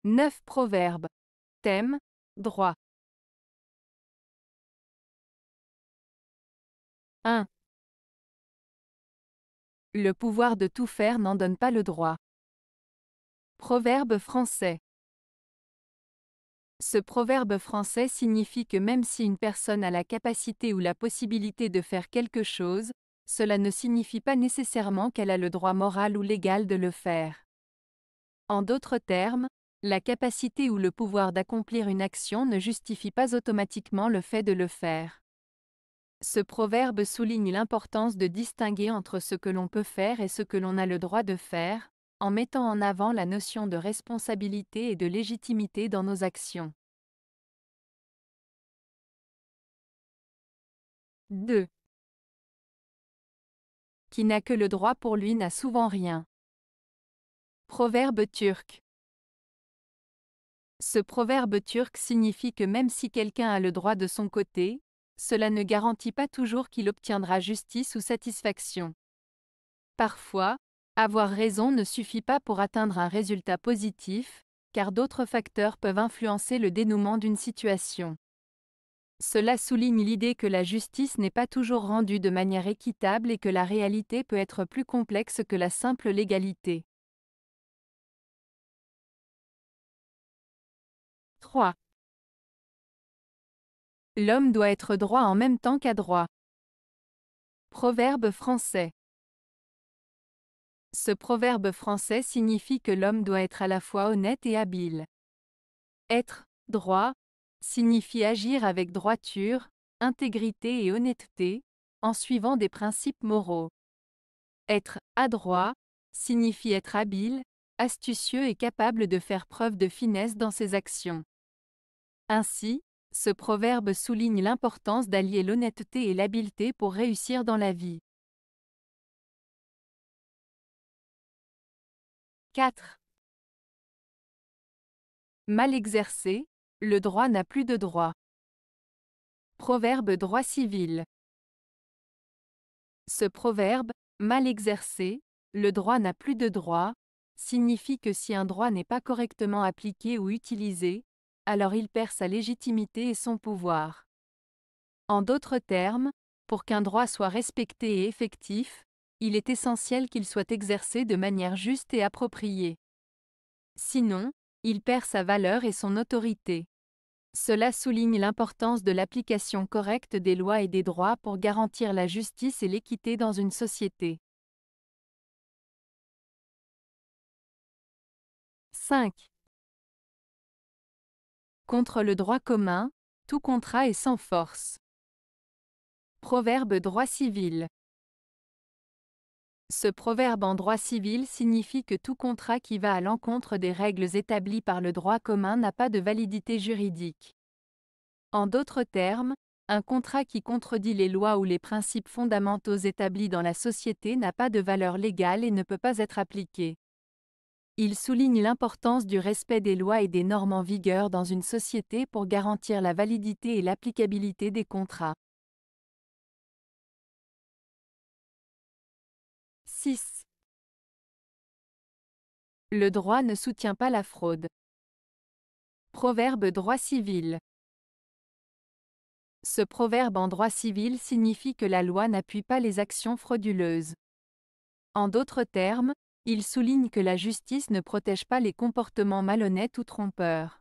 9 proverbes. Thème, droit. 1. Le pouvoir de tout faire n'en donne pas le droit. Proverbe français. Ce proverbe français signifie que même si une personne a la capacité ou la possibilité de faire quelque chose, cela ne signifie pas nécessairement qu'elle a le droit moral ou légal de le faire. En d'autres termes, la capacité ou le pouvoir d'accomplir une action ne justifie pas automatiquement le fait de le faire. Ce proverbe souligne l'importance de distinguer entre ce que l'on peut faire et ce que l'on a le droit de faire, en mettant en avant la notion de responsabilité et de légitimité dans nos actions. 2. Qui n'a que le droit pour lui n'a souvent rien. Proverbe turc. Ce proverbe turc signifie que même si quelqu'un a le droit de son côté, cela ne garantit pas toujours qu'il obtiendra justice ou satisfaction. Parfois, avoir raison ne suffit pas pour atteindre un résultat positif, car d'autres facteurs peuvent influencer le dénouement d'une situation. Cela souligne l'idée que la justice n'est pas toujours rendue de manière équitable et que la réalité peut être plus complexe que la simple légalité. 3. L'homme doit être droit en même temps qu'adroit. Proverbe français. Ce proverbe français signifie que l'homme doit être à la fois honnête et habile. Être droit signifie agir avec droiture, intégrité et honnêteté, en suivant des principes moraux. Être adroit signifie être habile, astucieux et capable de faire preuve de finesse dans ses actions. Ainsi, ce proverbe souligne l'importance d'allier l'honnêteté et l'habileté pour réussir dans la vie. 4. Mal exercé, le droit n'a plus de droit. Proverbe droit civil. Ce proverbe, mal exercé, le droit n'a plus de droit, signifie que si un droit n'est pas correctement appliqué ou utilisé, alors il perd sa légitimité et son pouvoir. En d'autres termes, pour qu'un droit soit respecté et effectif, il est essentiel qu'il soit exercé de manière juste et appropriée. Sinon, il perd sa valeur et son autorité. Cela souligne l'importance de l'application correcte des lois et des droits pour garantir la justice et l'équité dans une société. 5. Contre le droit commun, tout contrat est sans force. Proverbe droit civil. Ce proverbe en droit civil signifie que tout contrat qui va à l'encontre des règles établies par le droit commun n'a pas de validité juridique. En d'autres termes, un contrat qui contredit les lois ou les principes fondamentaux établis dans la société n'a pas de valeur légale et ne peut pas être appliqué. Il souligne l'importance du respect des lois et des normes en vigueur dans une société pour garantir la validité et l'applicabilité des contrats. 6. Le droit ne soutient pas la fraude. Proverbe droit civil. Ce proverbe en droit civil signifie que la loi n'appuie pas les actions frauduleuses. En d'autres termes, il souligne que la justice ne protège pas les comportements malhonnêtes ou trompeurs.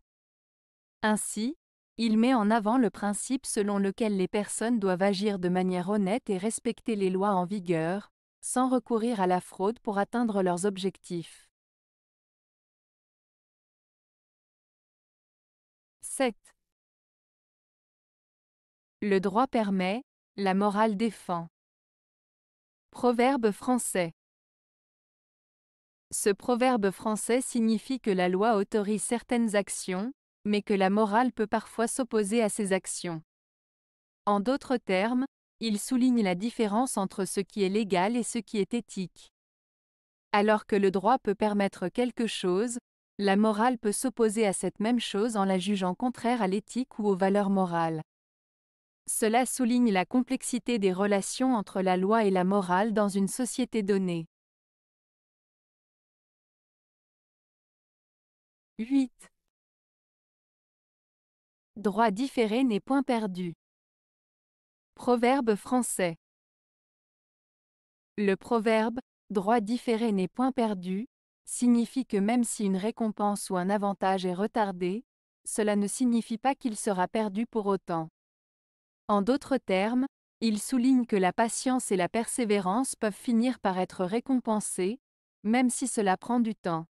Ainsi, il met en avant le principe selon lequel les personnes doivent agir de manière honnête et respecter les lois en vigueur, sans recourir à la fraude pour atteindre leurs objectifs. 7. Le droit permet, la morale défend. Proverbe français. Ce proverbe français signifie que la loi autorise certaines actions, mais que la morale peut parfois s'opposer à ces actions. En d'autres termes, il souligne la différence entre ce qui est légal et ce qui est éthique. Alors que le droit peut permettre quelque chose, la morale peut s'opposer à cette même chose en la jugeant contraire à l'éthique ou aux valeurs morales. Cela souligne la complexité des relations entre la loi et la morale dans une société donnée. 8. Droit différé n'est point perdu. Proverbe français. Le proverbe « droit différé n'est point perdu » signifie que même si une récompense ou un avantage est retardé, cela ne signifie pas qu'il sera perdu pour autant. En d'autres termes, il souligne que la patience et la persévérance peuvent finir par être récompensées, même si cela prend du temps.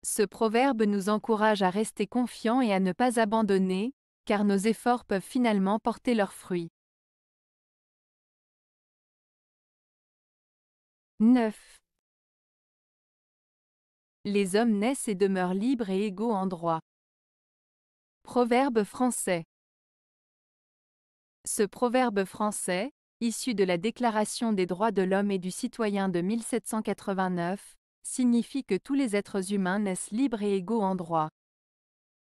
Ce proverbe nous encourage à rester confiants et à ne pas abandonner, car nos efforts peuvent finalement porter leurs fruits. 9. Les hommes naissent et demeurent libres et égaux en droit. Proverbe français. Ce proverbe français, issu de la Déclaration des droits de l'homme et du citoyen de 1789, signifie que tous les êtres humains naissent libres et égaux en droit.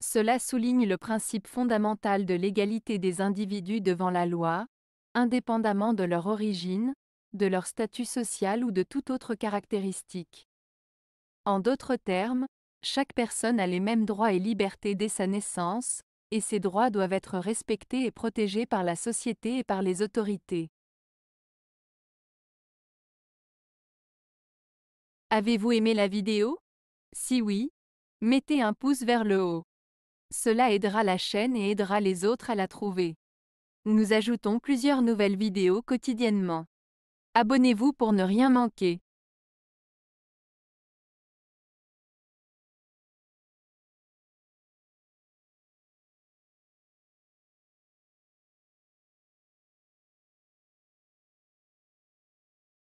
Cela souligne le principe fondamental de l'égalité des individus devant la loi, indépendamment de leur origine, de leur statut social ou de toute autre caractéristique. En d'autres termes, chaque personne a les mêmes droits et libertés dès sa naissance, et ces droits doivent être respectés et protégés par la société et par les autorités. Avez-vous aimé la vidéo? Si oui, mettez un pouce vers le haut. Cela aidera la chaîne et aidera les autres à la trouver. Nous ajoutons plusieurs nouvelles vidéos quotidiennement. Abonnez-vous pour ne rien manquer.